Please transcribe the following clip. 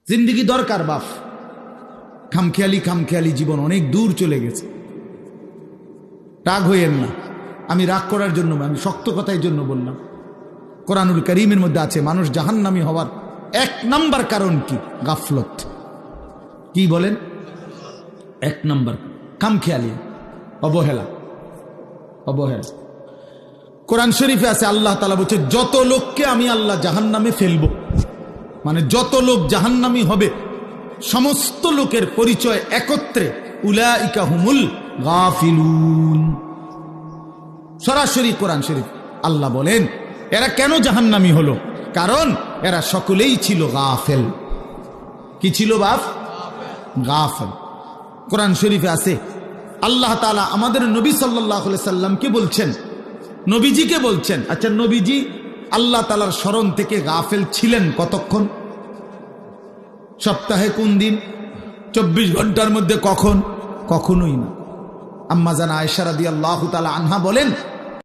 জিন্দিগি দরকার বাপ, খামখেয়ালি জীবন অনেক দূর চলে গেছে। রাগ হইয়েন না, আমি রাগ করার জন্য, আমি শক্ত কথার জন্য বললাম। কোরআনুল কারীমের মধ্যে আছে মানুষ জাহান্নামী হওয়ার 1 নাম্বার কারণ কি? গাফলত। কি বলেন? 1 নাম্বার খামখেয়ালি, অবহেলা। কোরআন শরীফে আছে আল্লাহ তাআলা বলছে যত লোককে আমি আল্লাহ জাহান্নামে ফেলবো, মানে যত লোক জাহান্নামী হবে সমস্ত লোকের পরিচয় একত্রে, উলাইকা হুমুল গাফিলুন। সরাসরি কোরআন শরীফ আল্লাহ বলেন এরা কেন জাহান্নামী হলো? কারণ এরা সকলেই ছিল গাফেল। কি ছিল বাপ? গাফেল। কোরআন শরীফে আছে আল্লাহ তাআলা আমাদের নবী সাল্লাল্লাহু আলাইহি সাল্লামকে বলছেন, নবীজিকে বলছেন, আচ্ছা নবীজি আল্লাহ তাআলার স্মরণ থেকে গাফেল ছিলেন কতক্ষণ? সপ্তাহে কোন দিন? 24 ঘন্টার মধ্যে কখন? কখনোই না। আম্মা জান আয়েশা রাদিয়াল্লাহু তাআলা আনহা বলেন